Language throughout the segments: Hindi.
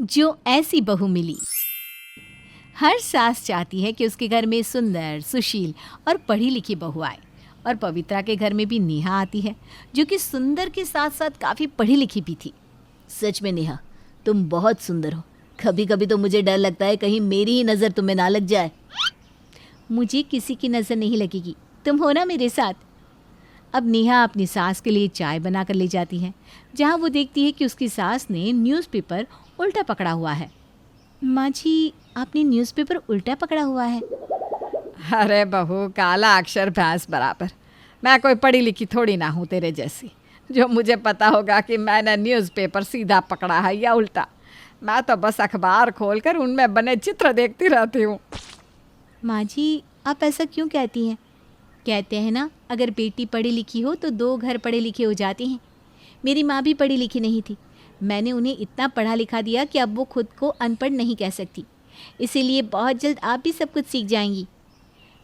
जो ऐसी बहू मिली। हर सास चाहती है कि उसके घर में सुंदर, सुशील और पढ़ी लिखी बहू आए, और पवित्रा के घर में भी नेहा आती है, जो कि सुंदर के साथ साथ काफ़ी पढ़ी लिखी भी थी। सच में नेहा, तुम बहुत सुंदर हो। कभी कभी तो मुझे डर लगता है कहीं मेरी ही नज़र तुम्हें ना लग जाए। मुझे किसी की नज़र नहीं लगेगी, तुम हो ना मेरे साथ। अब नेहा अपनी सास के लिए चाय बना कर ले जाती है, जहाँ वो देखती है कि उसकी सास ने न्यूज़पेपर उल्टा पकड़ा हुआ है। माँ जी, आपने न्यूज़पेपर उल्टा पकड़ा हुआ है। अरे बहू, काला अक्षर भैंस बराबर। मैं कोई पढ़ी लिखी थोड़ी ना हूँ तेरे जैसी, जो मुझे पता होगा कि मैंने न्यूज़पेपर सीधा पकड़ा है या उल्टा। मैं तो बस अखबार खोलकर उनमें बने चित्र देखती रहती हूँ। माँ जी, आप ऐसा क्यों कहती हैं? कहते हैं ना, अगर बेटी पढ़ी लिखी हो तो दो घर पढ़े लिखे हो जाते हैं। मेरी माँ भी पढ़ी लिखी नहीं थी। मैंने उन्हें इतना पढ़ा लिखा दिया कि अब वो खुद को अनपढ़ नहीं कह सकती। इसीलिए बहुत जल्द आप भी सब कुछ सीख जाएंगी।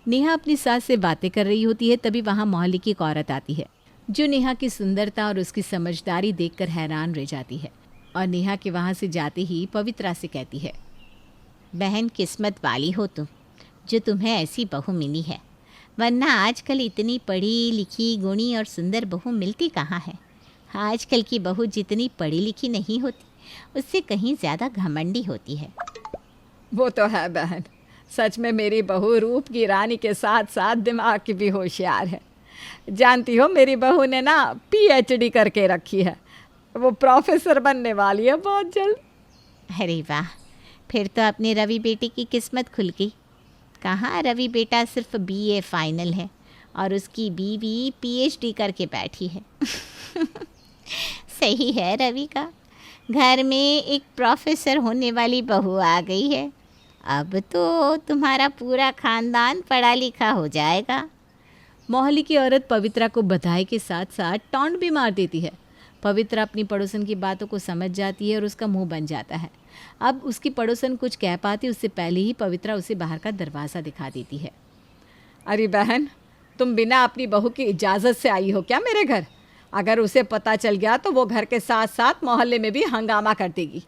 नेहा अपनी सास से बातें कर रही होती है, तभी वहाँ मोहल्ले की एक औरत आती है, जो नेहा की सुंदरता और उसकी समझदारी देखकर हैरान रह जाती है। और नेहा के वहाँ से जाते ही पवित्रा से कहती है, बहन, किस्मत वाली हो तुम, जो तुम्हें ऐसी बहू मिली है, वरना आजकल इतनी पढ़ी लिखी, गुणी और सुंदर बहू मिलती कहाँ है। आजकल की बहू जितनी पढ़ी लिखी नहीं होती, उससे कहीं ज़्यादा घमंडी होती है। वो तो है बहन, सच में मेरी बहू रूप की रानी के साथ साथ दिमाग की भी होशियार है। जानती हो, मेरी बहू ने ना PhD करके रखी है। वो प्रोफेसर बनने वाली है बहुत जल्द। अरे वाह, फिर तो अपने रवि बेटे की किस्मत खुल गई। कहाँ, रवि बेटा सिर्फ BA फाइनल है और उसकी बीवी PhD करके बैठी है। सही है रवि का, घर में एक प्रोफेसर होने वाली बहू आ गई है। अब तो तुम्हारा पूरा खानदान पढ़ा लिखा हो जाएगा। मोहल्ले की औरत पवित्रा को बधाई के साथ साथ टॉन्ट भी मार देती है। पवित्रा अपनी पड़ोसन की बातों को समझ जाती है और उसका मुंह बन जाता है। अब उसकी पड़ोसन कुछ कह पाती उससे पहले ही पवित्रा उसे बाहर का दरवाज़ा दिखा देती है। अरे बहन, तुम बिना अपनी बहू की इजाज़त से आई हो क्या मेरे घर? अगर उसे पता चल गया तो वो घर के साथ साथ मोहल्ले में भी हंगामा कर देगी।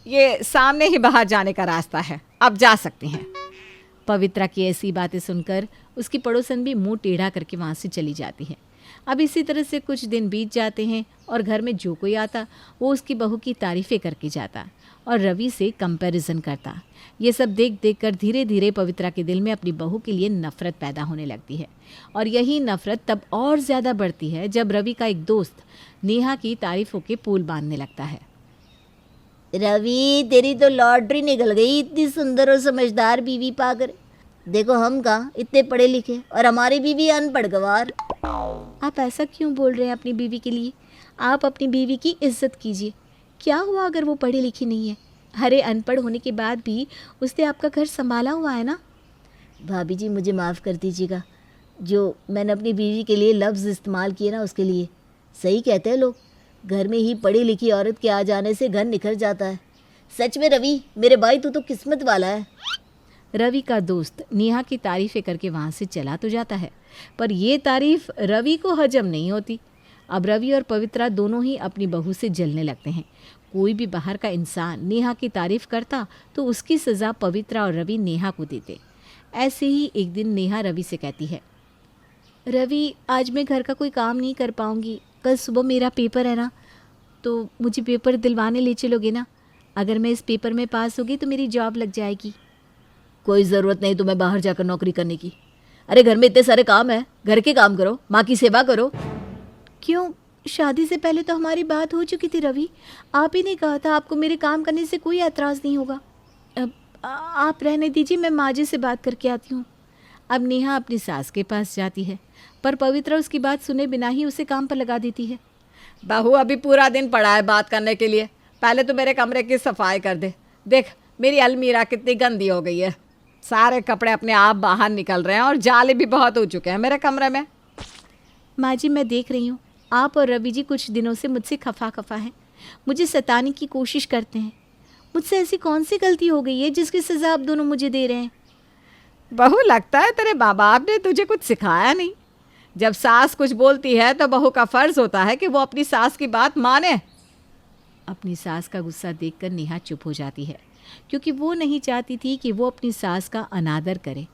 ये सामने ही बाहर जाने का रास्ता है, अब जा सकती हैं। पवित्रा की ऐसी बातें सुनकर उसकी पड़ोसन भी मुंह टेढ़ा करके वहाँ से चली जाती है। अब इसी तरह से कुछ दिन बीत जाते हैं और घर में जो कोई आता वो उसकी बहू की तारीफ़ें करके जाता और रवि से कंपैरिजन करता। ये सब देख देख कर धीरे धीरे पवित्रा के दिल में अपनी बहू के लिए नफ़रत पैदा होने लगती है। और यही नफ़रत तब और ज़्यादा बढ़ती है जब रवि का एक दोस्त नेहा की तारीफ़ों के पुल बांधने लगता है। रवि, तेरी तो लॉटरी निकल गई, इतनी सुंदर और समझदार बीवी पाकर। देखो हम कहाँ इतने पढ़े लिखे और हमारी बीवी अनपढ़ गंवार। आप ऐसा क्यों बोल रहे हैं अपनी बीवी के लिए? आप अपनी बीवी की इज्जत कीजिए। क्या हुआ अगर वो पढ़ी लिखी नहीं है? अरे, अनपढ़ होने के बाद भी उसने आपका घर संभाला हुआ है ना। भाभी जी, मुझे माफ़ कर दीजिएगा, जो मैंने अपनी बीवी के लिए लफ्ज़ इस्तेमाल किए ना, उसके लिए। सही कहते हैं लोग, घर में ही पढ़ी लिखी औरत के आ जाने से घर निखर जाता है। सच में रवि, मेरे भाई, तू तो किस्मत वाला है। रवि का दोस्त नेहा की तारीफ़ें करके वहाँ से चला तो जाता है, पर ये तारीफ़ रवि को हजम नहीं होती। अब रवि और पवित्रा दोनों ही अपनी बहू से जलने लगते हैं। कोई भी बाहर का इंसान नेहा की तारीफ़ करता तो उसकी सज़ा पवित्रा और रवि नेहा को देते। ऐसे ही एक दिन नेहा रवि से कहती है, रवि, आज मैं घर का कोई काम नहीं कर पाऊँगी। कल सुबह मेरा पेपर है ना, तो मुझे पेपर दिलवाने ले चलोगे ना? अगर मैं इस पेपर में पास होगी तो मेरी जॉब लग जाएगी। कोई ज़रूरत नहीं तुम्हें बाहर जाकर नौकरी करने की। अरे, घर में इतने सारे काम है, घर के काम करो, माँ की सेवा करो। क्यों? शादी से पहले तो हमारी बात हो चुकी थी रवि। आप ही ने कहा था आपको मेरे काम करने से कोई एतराज़ नहीं होगा। अब आप रहने दीजिए, मैं माँ जी से बात करके आती हूँ। अब नेहा अपनी सास के पास जाती है, पर पवित्रा उसकी बात सुने बिना ही उसे काम पर लगा देती है। बहू, अभी पूरा दिन पड़ा है बात करने के लिए। पहले तो मेरे कमरे की सफाई कर दे। देख, मेरी अलमीरा कितनी गंदी हो गई है। सारे कपड़े अपने आप बाहर निकल रहे हैं और जाले भी बहुत हो चुके हैं मेरे कमरे में। माँ जी, मैं देख रही हूँ आप और रवि जी कुछ दिनों से मुझसे खफा हैं, मुझे सताने की कोशिश करते हैं। मुझसे ऐसी कौन सी गलती हो गई है जिसकी सज़ा आप दोनों मुझे दे रहे हैं? बहू, लगता है तेरे माँ बाप ने तुझे कुछ सिखाया नहीं। जब सास कुछ बोलती है तो बहू का फ़र्ज़ होता है कि वो अपनी सास की बात माने। अपनी सास का गुस्सा देखकर नेहा चुप हो जाती है, क्योंकि वो नहीं चाहती थी कि वो अपनी सास का अनादर करे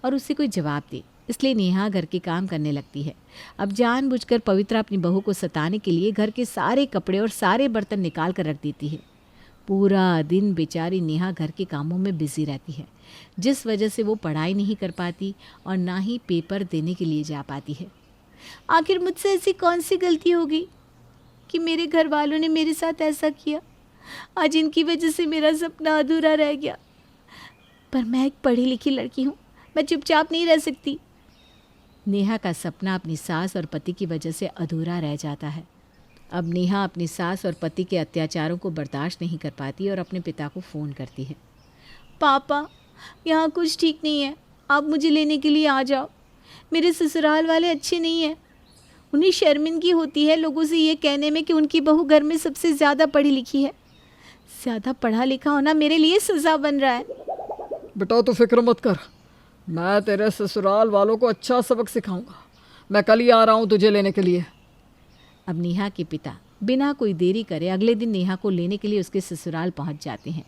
और उसे कोई जवाब दे। इसलिए नेहा घर के काम करने लगती है। अब जानबूझकर पवित्रा अपनी बहू को सताने के लिए घर के सारे कपड़े और सारे बर्तन निकाल कर रख देती है। पूरा दिन बेचारी नेहा घर के कामों में बिजी रहती है, जिस वजह से वो पढ़ाई नहीं कर पाती और ना ही पेपर देने के लिए जा पाती है। आखिर मुझसे ऐसी कौन सी गलती हो गई कि मेरे घर वालों ने मेरे साथ ऐसा किया? आज इनकी वजह से मेरा सपना अधूरा रह गया। पर मैं एक पढ़ी लिखी लड़की हूँ, मैं चुपचाप नहीं रह सकती। नेहा का सपना अपनी सास और पति की वजह से अधूरा रह जाता है। अब नेहा अपनी सास और पति के अत्याचारों को बर्दाश्त नहीं कर पाती और अपने पिता को फ़ोन करती है। पापा, यहाँ कुछ ठीक नहीं है, आप मुझे लेने के लिए आ जाओ। मेरे ससुराल वाले अच्छे नहीं हैं। उन्हें शर्मिंदगी होती है लोगों से ये कहने में कि उनकी बहू घर में सबसे ज़्यादा पढ़ी लिखी है। ज़्यादा पढ़ा लिखा होना मेरे लिए सज़ा बन रहा है। बेटा तू फिक्र मत कर, मैं तेरे ससुराल वालों को अच्छा सबक सिखाऊंगा। मैं कल ही आ रहा हूँ तुझे लेने के लिए। अब नेहा के पिता बिना कोई देरी करे अगले दिन नेहा को लेने के लिए उसके ससुराल पहुंच जाते हैं,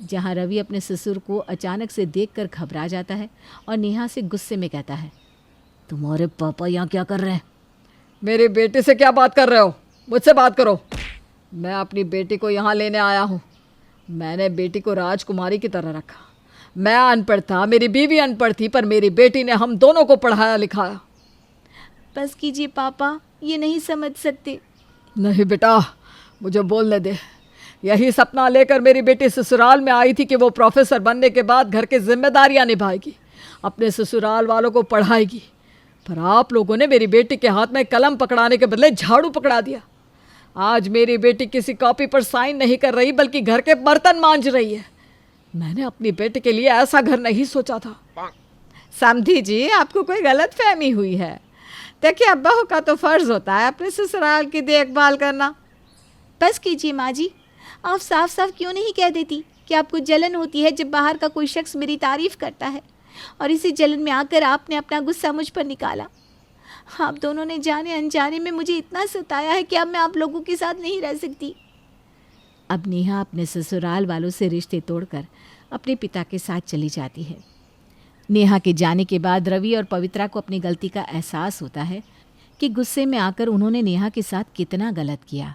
जहां रवि अपने ससुर को अचानक से देखकर घबरा जाता है और नेहा से गुस्से में कहता है, तुम्हारे पापा यहाँ क्या कर रहे हैं? मेरी बेटी से क्या बात कर रहे हो? मुझसे बात करो। मैं अपनी बेटी को यहाँ लेने आया हूँ। मैंने बेटी को राजकुमारी की तरह रखा। मैं अनपढ़ था, मेरी बीवी अनपढ़ थी, पर मेरी बेटी ने हम दोनों को पढ़ाया लिखाया। बस कीजिए पापा, ये नहीं समझ सकते। नहीं बेटा, मुझे बोलने दे। यही सपना लेकर मेरी बेटी ससुराल में आई थी कि वो प्रोफेसर बनने के बाद घर की जिम्मेदारियां निभाएगी, अपने ससुराल वालों को पढ़ाएगी। पर आप लोगों ने मेरी बेटी के हाथ में कलम पकड़ाने के बदले झाड़ू पकड़ा दिया। आज मेरी बेटी किसी कॉपी पर साइन नहीं कर रही, बल्कि घर के बर्तन मांज रही है। मैंने अपनी बेटी के लिए ऐसा घर नहीं सोचा था। समधी जी, आपको कोई गलत फहमी हुई है। देखिए, अब बहू का तो फ़र्ज़ होता है अपने ससुराल की देखभाल करना। बस कीजिए माँ जी, आप साफ साफ क्यों नहीं कह देती कि आपको जलन होती है जब बाहर का कोई शख्स मेरी तारीफ़ करता है, और इसी जलन में आकर आपने अपना गुस्सा मुझ पर निकाला। आप दोनों ने जाने अनजाने में मुझे इतना सताया है कि अब मैं आप लोगों के साथ नहीं रह सकती। अब नेहा अपने ससुराल वालों से रिश्ते तोड़कर अपने पिता के साथ चली जाती है। नेहा के जाने के बाद रवि और पवित्रा को अपनी गलती का एहसास होता है कि गुस्से में आकर उन्होंने नेहा के साथ कितना गलत किया।